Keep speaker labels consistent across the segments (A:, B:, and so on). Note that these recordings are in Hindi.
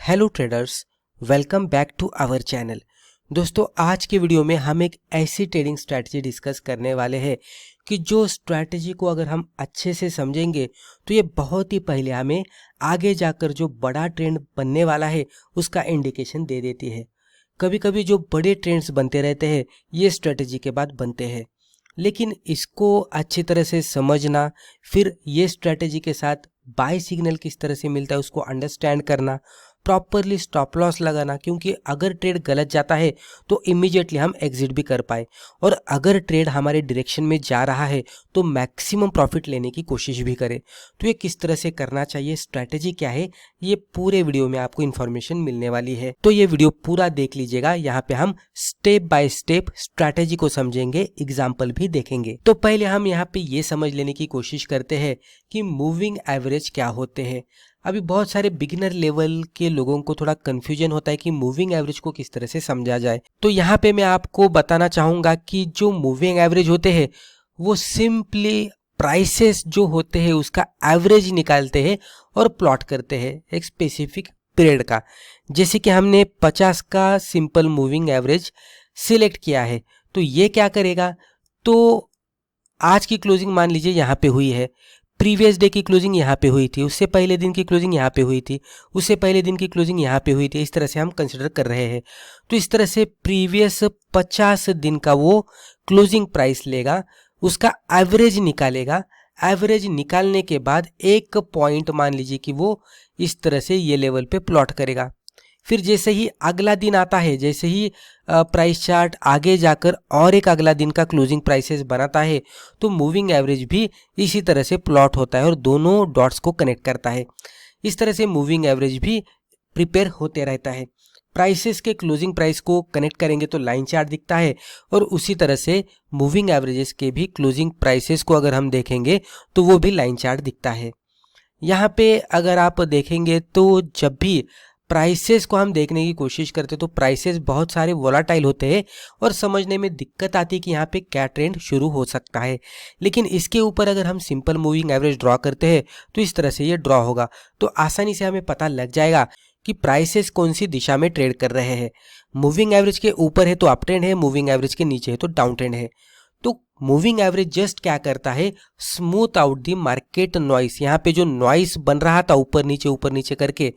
A: Hello traders, welcome back to our channel. दोस्तों, आज के वीडियो में हम एक ऐसी ट्रेडिंग स्ट्रैटेजी डिस्कस करने वाले हैं कि जो स्ट्रैटेजी को अगर हम अच्छे से समझेंगे तो ये बहुत ही पहले हमें आगे जाकर जो बड़ा ट्रेंड बनने वाला है उसका इंडिकेशन दे देती है। कभी कभी जो बड़े ट्रेंड्स बनते रहते हैं ये स्ट्रैटेजी के बाद बनते हैं, लेकिन इसको अच्छी तरह से समझना, फिर ये स्ट्रैटेजी के साथ बाय सिग्नल किस तरह से मिलता है उसको अंडरस्टैंड करना, प्रॉपरली स्टॉप लॉस लगाना, क्योंकि अगर ट्रेड गलत जाता है तो इमीडिएटली हम एग्जिट भी कर पाए, और अगर ट्रेड हमारे डायरेक्शन में जा रहा है तो मैक्सिमम प्रॉफिट लेने की कोशिश भी करें। तो ये किस तरह से करना चाहिए, स्ट्रैटेजी क्या है, ये पूरे वीडियो में आपको इन्फॉर्मेशन मिलने वाली है। तो ये वीडियो पूरा देख लीजिएगा, यहाँ पे हम स्टेप बाय स्टेप स्ट्रैटेजी को समझेंगे, एग्जाम्पल भी देखेंगे। तो पहले हम यहाँ पे ये समझ लेने की कोशिश करते हैं कि मूविंग एवरेज क्या होते हैं। अभी बहुत सारे बिगिनर लेवल के लोगों को थोड़ा कंफ्यूजन होता है कि मूविंग एवरेज को किस तरह से समझा जाए। तो यहाँ पे मैं आपको बताना चाहूँगा कि जो मूविंग एवरेज होते हैं वो सिंपली प्राइसेस जो होते हैं उसका एवरेज निकालते हैं और प्लॉट करते हैं एक स्पेसिफिक पीरियड का। जैसे कि हमने 50 का सिंपल मूविंग एवरेज सिलेक्ट किया है, तो ये क्या करेगा, तो आज की क्लोजिंग मान लीजिए यहाँ पे हुई है, प्रीवियस डे की क्लोजिंग यहाँ पे हुई थी, उससे पहले दिन की क्लोजिंग यहाँ पे हुई थी, उससे पहले दिन की क्लोजिंग यहाँ पे हुई थी, इस तरह से हम कंसिडर कर रहे हैं। तो इस तरह से प्रीवियस 50 दिन का वो क्लोजिंग प्राइस लेगा, उसका एवरेज निकालेगा। एवरेज निकालने के बाद एक पॉइंट मान लीजिए कि वो इस तरह से ये लेवल पे प्लॉट करेगा। फिर जैसे ही अगला दिन आता है, जैसे ही प्राइस चार्ट आगे जाकर और एक अगला दिन का क्लोजिंग प्राइसेस बनाता है, तो मूविंग एवरेज भी इसी तरह से प्लॉट होता है और दोनों डॉट्स को कनेक्ट करता है। इस तरह से मूविंग एवरेज भी प्रिपेयर होते रहता है। प्राइसेस के क्लोजिंग प्राइस को कनेक्ट करेंगे तो लाइन चार्ट दिखता है, और उसी तरह से मूविंग एवरेजेस के भी क्लोजिंग प्राइसेस को अगर हम देखेंगे तो वो भी लाइन चार्ट दिखता है। यहाँ पे अगर आप देखेंगे तो जब भी प्राइसेस को हम देखने की कोशिश करते हैं तो प्राइसेस बहुत सारे वोलाटाइल होते हैं और समझने में दिक्कत आती है कि यहाँ पे क्या ट्रेंड शुरू हो सकता है। लेकिन इसके ऊपर अगर हम सिंपल मूविंग एवरेज ड्रॉ करते हैं तो इस तरह से ये ड्रॉ होगा, तो आसानी से हमें पता लग जाएगा कि प्राइसेस कौन सी दिशा में ट्रेड कर रहे हैं। मूविंग एवरेज के ऊपर है तो अप ट्रेंड है, मूविंग एवरेज के नीचे है तो डाउन ट्रेंड है। तो मूविंग एवरेज जस्ट क्या करता है, smooth out the market noise. यहाँ पे जो नॉइस बन रहा था ऊपर नीचे करके,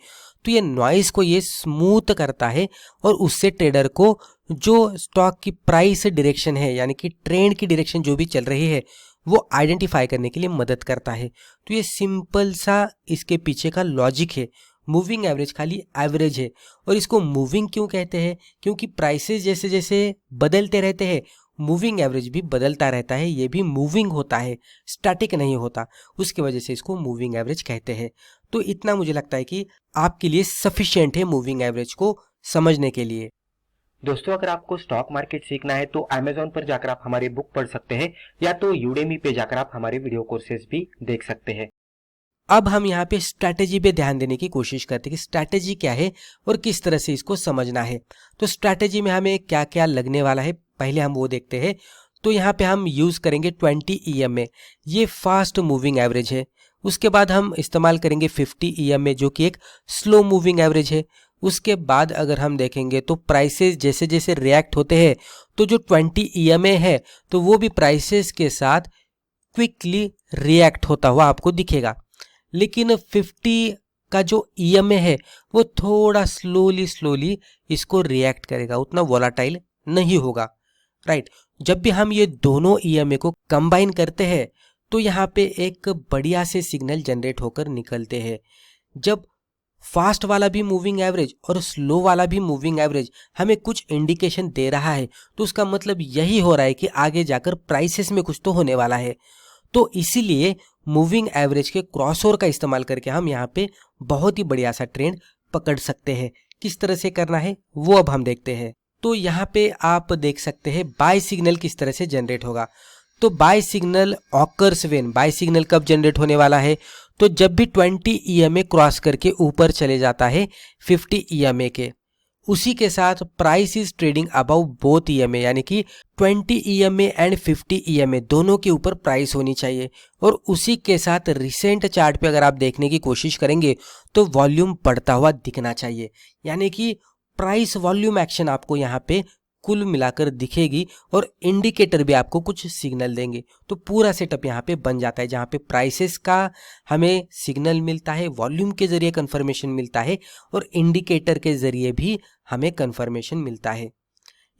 A: तो ये नॉइस को ये स्मूथ करता है और उससे ट्रेडर को जो स्टॉक की प्राइस डायरेक्शन है, यानी कि ट्रेंड की डायरेक्शन जो भी चल रही है, वो आइडेंटिफाई करने के लिए मदद करता है। तो ये सिंपल सा इसके पीछे का लॉजिक है। मूविंग एवरेज खाली एवरेज है, और इसको मूविंग क्यों कहते हैं, क्योंकि प्राइसेस जैसे जैसे बदलते रहते हैं मूविंग एवरेज भी बदलता रहता है, ये भी मूविंग होता है, स्टैटिक नहीं होता। उसकी वजह से इसको मूविंग एवरेज कहते हैं। तो इतना मुझे लगता है कि आपके लिए सफिशिएंट है मूविंग एवरेज को समझने के लिए।
B: दोस्तों, अगर आपको स्टॉक मार्केट सीखना है तो अमेज़न पर जाकर आप हमारी बुक पढ़ सकते हैं, या तो यूडेमी पे जाकर आप हमारे वीडियो कोर्सेज भी देख सकते हैं।
A: अब हम यहाँ पे स्ट्रैटेजी पे ध्यान देने की कोशिश करते हैं कि स्ट्रैटेजी क्या है और किस तरह से इसको समझना है। तो स्ट्रैटेजी में हमें क्या क्या लगने वाला है, पहले हम वो देखते हैं। तो यहाँ पे हम यूज़ करेंगे 20 EMA, ये फास्ट मूविंग एवरेज है। उसके बाद हम इस्तेमाल करेंगे 50 EMA, जो कि एक स्लो मूविंग एवरेज है। उसके बाद अगर हम देखेंगे तो प्राइसेस जैसे जैसे रिएक्ट होते हैं, तो जो 20 EMA है तो वो भी प्राइसेस के साथ क्विकली रिएक्ट होता हुआ आपको दिखेगा। लेकिन 50 का जो EMA है वो थोड़ा स्लोली इसको रिएक्ट करेगा, उतना वोलाटाइल नहीं होगा, राइट। जब भी हम ये दोनों EMA को कंबाइन करते हैं तो यहाँ पे एक बढ़िया से सिग्नल जनरेट होकर निकलते हैं। जब फास्ट वाला भी मूविंग एवरेज और स्लो वाला भी मूविंग एवरेज हमें कुछ इंडिकेशन दे रहा है, तो उसका मतलब यही हो रहा है कि आगे जाकर प्राइसेस में कुछ तो होने वाला है। तो इसीलिए मूविंग एवरेज के क्रॉसओवर का इस्तेमाल करके हम यहाँ पे बहुत ही बढ़िया सा ट्रेंड पकड़ सकते हैं। किस तरह से करना है वो अब हम देखते हैं। तो यहाँ पे आप देख सकते हैं बाय सिग्नल किस तरह से जनरेट होगा। तो buy signal occurs when, buy signal कब जनरेट होने वाला है, तो जब भी 20 EMA क्रॉस करके ऊपर चले जाता है 50 EMA के, उसी के साथ price is trading above both EMA, यानी कि 20 ईएमए एंड 50 ईएमए दोनों के ऊपर प्राइस होनी चाहिए। और उसी के साथ रिसेंट चार्ट पे अगर आप देखने की कोशिश करेंगे तो वॉल्यूम बढ़ता हुआ दिखना चाहिए, यानी कि प्राइस वॉल्यूम एक्शन आपको यहाँ पे कुल मिलाकर दिखेगी और इंडिकेटर भी आपको कुछ सिग्नल देंगे। तो पूरा सेटअप यहाँ पे बन जाता है, जहाँ पे प्राइसेस का हमें सिग्नल मिलता है, वॉल्यूम के जरिए कंफर्मेशन मिलता है और इंडिकेटर के जरिए भी हमें कंफर्मेशन मिलता है।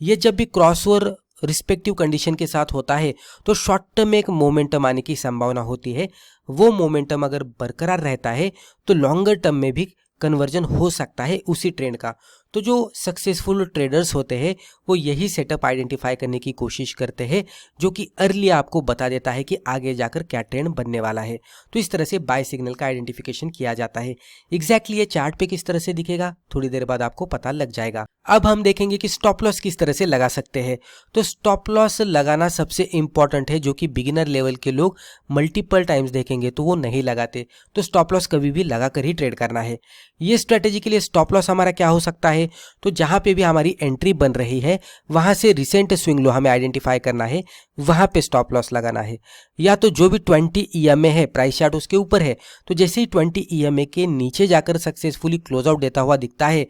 A: ये जब भी क्रॉसओवर रिस्पेक्टिव कंडीशन के साथ होता है तो शॉर्ट टर्म में एक मोमेंटम आने की संभावना होती है। वो मोमेंटम अगर बरकरार रहता है तो लॉन्गर टर्म में भी कन्वर्जन हो सकता है उसी ट्रेंड का। तो जो सक्सेसफुल ट्रेडर्स होते हैं वो यही सेटअप आइडेंटिफाई करने की कोशिश करते हैं, जो कि अर्ली आपको बता देता है कि आगे जाकर क्या ट्रेंड बनने वाला है। तो इस तरह से बाय सिग्नल का आइडेंटिफिकेशन किया जाता है। एग्जैक्टली ये चार्ट पे किस तरह से दिखेगा थोड़ी देर बाद आपको पता लग जाएगा। अब हम देखेंगे कि स्टॉप लॉस किस तरह से लगा सकते हैं। तो स्टॉप लॉस लगाना सबसे इंपॉर्टेंट है, जो कि बिगिनर लेवल के लोग मल्टीपल टाइम्स देखेंगे तो वो नहीं लगाते। तो स्टॉप लॉस कभी भी लगा कर ही ट्रेड करना है। ये स्ट्रेटेजी के लिए स्टॉप लॉस हमारा क्या हो सकता है, तो जहां पे भी हमारी एंट्री बन रही है वहां से रिसेंट स्विंग लो हमें आइडेंटिफाई करना है, वहां पे स्टॉप लॉस लगाना है। या तो जो भी 20 ईएमए है प्राइस चार्ट उसके ऊपर है, तो जैसे ही 20 ईएमए के नीचे जाकर सक्सेसफुली क्लोज आउट देता हुआ दिखता है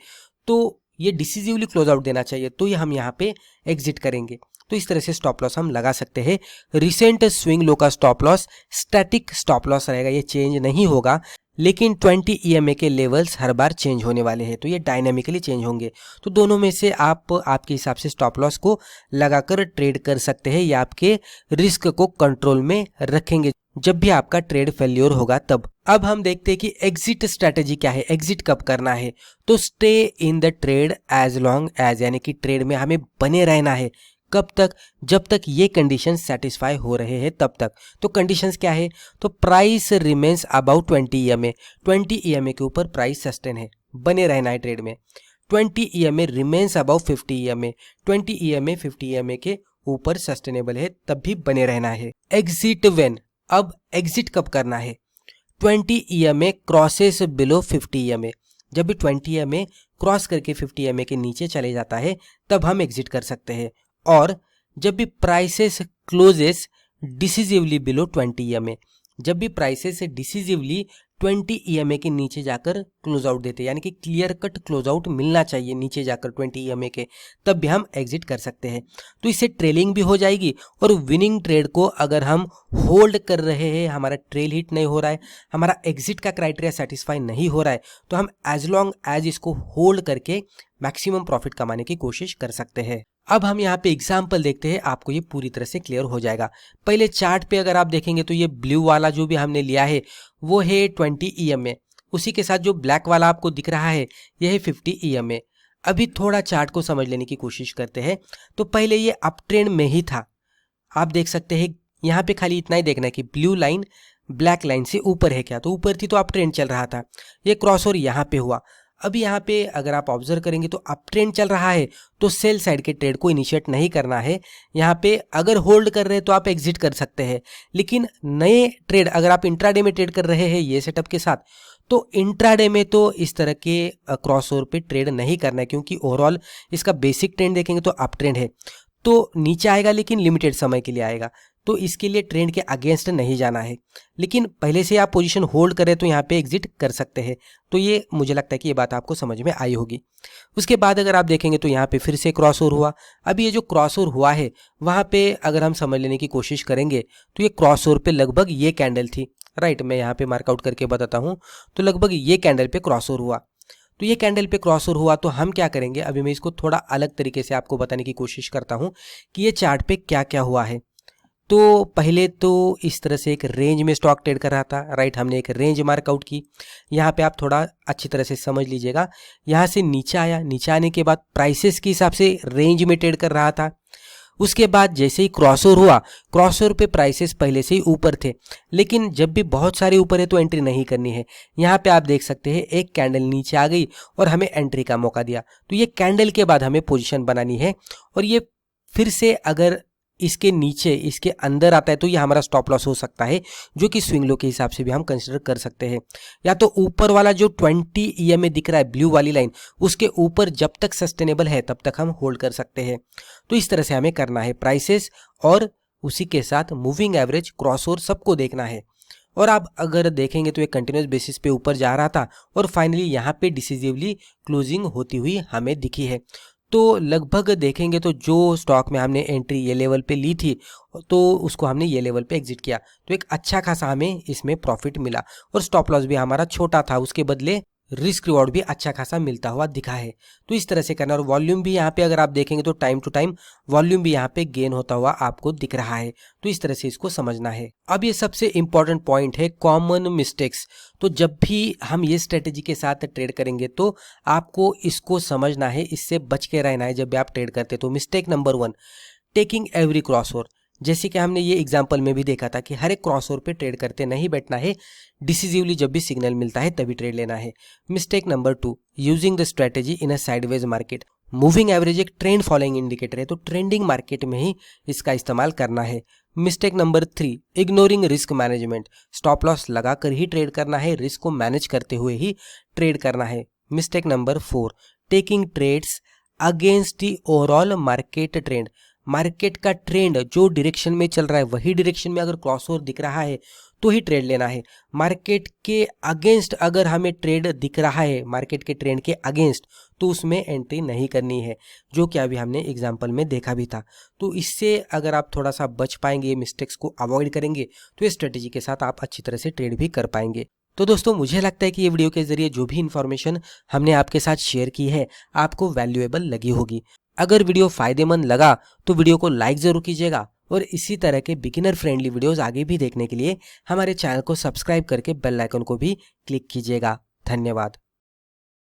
A: तो ये डिसिसिवली क्लोज आउट देना चाहिए, तो ये हम यहाँ पे एग्जिट करेंगे। तो इस तरह से स्टॉप लॉस हम लगा सकते हैं। रिसेंट स्विंग लो का stop loss static stop loss रहेगा, ये चेंज नहीं होगा, लेकिन 20 ईएमए के लेवल्स हर बार चेंज होने वाले हैं, तो ये डायनामिकली चेंज होंगे। तो दोनों में से आप आपके हिसाब से स्टॉप लॉस को लगाकर ट्रेड कर सकते हैं, या आपके रिस्क को कंट्रोल में रखेंगे जब भी आपका ट्रेड फेल्योर होगा तब। अब हम देखते हैं कि एग्जिट स्ट्रैटेजी क्या है, एग्जिट कब करना है। तो stay in the trade as long as, यानी कि ट्रेड में हमें बने रहना है। कब तक, जब तक ये कंडीशन सेटिस्फाई हो रहे हैं तब तक। तो कंडीशंस क्या है, तो price remains about 20 EMA, 20 EMA के ऊपर प्राइस सस्टेन है, बने रहना है ट्रेड में। 20 EMA remains about 50 EMA, 20 EMA 50 EMA के ऊपर सस्टेनेबल है, तब भी बने रहना है। एग्जिट व्हेन, अब एग्जिट कब करना है, 20 ईएमए क्रॉसेस बिलो 50 ईएमए, जब भी 20 ईएमए क्रॉस करके 50 ईएमए के नीचे चले जाता है तब हम एग्जिट कर सकते हैं। और जब भी prices closes decisively below 20 EMA, जब भी प्राइसेस डिसिसिवली 20 ईएमए के नीचे जाकर क्लोज आउट देते हैं, यानी कि क्लियर कट क्लोज आउट मिलना चाहिए नीचे जाकर 20 ईएमए के, तब भी हम एग्जिट कर सकते हैं। तो इससे ट्रेलिंग भी हो जाएगी और विनिंग ट्रेड को अगर हम होल्ड कर रहे हैं, हमारा ट्रेल हिट नहीं हो रहा है, हमारा एग्जिट का क्राइटेरिया सेटिस्फाई नहीं हो रहा है, तो हम एज लॉन्ग एज इसको होल्ड करके मैक्सिमम प्रॉफिट कमाने की कोशिश कर सकते हैं। अब हम यहाँ पे एग्जाम्पल देखते हैं, आपको ये पूरी तरह से क्लियर हो जाएगा। पहले चार्ट पे अगर आप देखेंगे तो ये ब्लू वाला जो भी हमने लिया है वो है 20 ईएमए, उसी के साथ जो ब्लैक वाला आपको दिख रहा है ये है 50 ईएमए। अभी थोड़ा चार्ट को समझ लेने की कोशिश करते हैं। तो पहले ये अप ट्रेंड में ही था, आप देख सकते हैं। यहाँ पे खाली इतना ही देखना है कि ब्लू लाइन ब्लैक लाइन से ऊपर है क्या, तो ऊपर थी तो अप ट्रेंड चल रहा था। ये क्रॉसओवर यहाँ पे हुआ। अभी यहाँ पे अगर आप ऑब्जर्व करेंगे तो अप ट्रेंड चल रहा है, तो सेल साइड के ट्रेड को इनिशिएट नहीं करना है। यहाँ पे अगर होल्ड कर रहे हैं तो आप एग्जिट कर सकते हैं, लेकिन नए ट्रेड अगर आप इंट्राडे में ट्रेड कर रहे हैं ये सेटअप के साथ, तो इंट्राडे में तो इस तरह के क्रॉसओवर पे ट्रेड नहीं करना है, क्योंकि ओवरऑल इसका बेसिक ट्रेंड देखेंगे तो अप ट्रेंड है, तो नीचे आएगा लेकिन लिमिटेड समय के लिए आएगा, तो इसके लिए ट्रेंड के अगेंस्ट नहीं जाना है। लेकिन पहले से आप पोजीशन होल्ड करें तो यहाँ पे एग्जिट कर सकते हैं। तो ये मुझे लगता है कि ये बात आपको समझ में आई होगी। उसके बाद अगर आप देखेंगे तो यहाँ पे फिर से क्रॉसओवर हुआ। अभी ये जो क्रॉसओवर हुआ है वहाँ पे अगर हम समझ लेने की कोशिश करेंगे तो ये क्रॉसओवर पे लगभग ये कैंडल थी, राइट। मैं यहाँ पे मार्कआउट करके बताता हूँ, तो लगभग ये कैंडल पे क्रॉसओवर हुआ। तो ये कैंडल पे क्रॉसओवर हुआ तो हम क्या करेंगे, अभी मैं इसको थोड़ा अलग तरीके से आपको बताने की कोशिश करता हूँ कि ये चार्ट पे क्या क्या हुआ है। तो पहले तो इस तरह से एक रेंज में स्टॉक ट्रेड कर रहा था, राइट। हमने एक रेंज मार्कआउट की, यहाँ पे आप थोड़ा अच्छी तरह से समझ लीजिएगा। यहाँ से नीचे आया, नीचे आने के बाद प्राइसेस के हिसाब से रेंज में ट्रेड कर रहा था। उसके बाद जैसे ही क्रॉसओवर हुआ, क्रॉसओवर पे प्राइसेस पहले से ही ऊपर थे, लेकिन जब भी बहुत सारे ऊपर है तो एंट्री नहीं करनी है। यहाँ पे आप देख सकते हैं एक कैंडल नीचे आ गई और हमें एंट्री का मौका दिया। तो ये कैंडल के बाद हमें पोजीशन बनानी है, और ये फिर से अगर इसके नीचे इसके अंदर आता है तो ये हमारा स्टॉप लॉस हो सकता है, जो कि स्विंग लो के हिसाब से भी हम कंसिडर कर सकते हैं। या तो ऊपर वाला जो 20 EMA दिख रहा है ब्लू वाली लाइन, उसके ऊपर जब तक सस्टेनेबल है तब तक हम होल्ड कर सकते हैं। तो इस तरह से हमें करना है, प्राइसेस और उसी के साथ मूविंग एवरेज, क्रॉसओवर सबको देखना है। और आप अगर देखेंगे तो ये कंटिन्यूस बेसिस पे ऊपर जा रहा था और फाइनली यहाँ पे डिसिसिवली क्लोजिंग होती हुई हमें दिखी है। तो लगभग देखेंगे तो जो स्टॉक में हमने एंट्री ये लेवल पे ली थी तो उसको हमने ये लेवल पे एग्जिट किया, तो एक अच्छा खासा हमें इसमें प्रॉफिट मिला और स्टॉप लॉस भी हमारा छोटा था, उसके बदले रिस्क रिवॉर्ड भी अच्छा खासा मिलता हुआ दिखा है। तो इस तरह से करना, और वॉल्यूम भी यहाँ पे अगर आप देखेंगे तो टाइम टू टाइम वॉल्यूम भी यहाँ पे गेन होता हुआ आपको दिख रहा है। तो इस तरह से इसको समझना है। अब ये सबसे इंपॉर्टेंट पॉइंट है, कॉमन मिस्टेक्स। तो जब भी हम ये स्ट्रेटेजी के साथ ट्रेड करेंगे तो आपको इसको समझना है, इससे बच के रहना है जब भी आप ट्रेड करते। तो mistake number 1, taking every crossover. जैसे कि हमने ये एग्जांपल में भी देखा था कि हर एक क्रॉसओवर पे ट्रेड करते नहीं बैठना है, डिसिसिवली जब भी सिग्नल मिलता है तभी ट्रेड लेना है। Mistake number 2, using the strategy in a sideways market. Moving average एक ट्रेंड फॉलोइंग इंडिकेटर है, तो ट्रेंडिंग मार्केट में ही इसका इस्तेमाल करना है। Mistake number 3, ignoring risk management. Stop loss लगाकर ही ट्रेड करना है, रिस्क को मैनेज करते हुए ही ट्रेड करना है। Mistake number 4, taking trades against the overall market trend. Market का ट्रेंड जो डायरेक्शन में चल रहा है वही डायरेक्शन में अगर क्रॉसओवर दिख रहा है तो ही ट्रेड लेना है। मार्केट के अगेंस्ट अगर हमें ट्रेड दिख रहा है, मार्केट के ट्रेंड के अगेंस्ट, तो उसमें एंट्री नहीं करनी है, जो कि अभी हमने एग्जांपल में देखा भी था। तो इससे अगर आप थोड़ा सा बच पाएंगे, ये मिस्टेक्स को अवॉइड करेंगे, तो इस स्ट्रेटेजी के साथ आप अच्छी तरह से ट्रेड भी कर पाएंगे। तो दोस्तों मुझे लगता है कि ये वीडियो के जरिए जो भी इन्फॉर्मेशन हमने आपके साथ शेयर की है आपको वैल्यूएबल लगी होगी। अगर वीडियो फायदेमंद लगा तो वीडियो को लाइक ज़रूर कीजिएगा और इसी तरह के बिगिनर फ्रेंडली वीडियोस आगे भी देखने के लिए हमारे चैनल को सब्सक्राइब करके बेल आइकन को भी क्लिक कीजिएगा। धन्यवाद।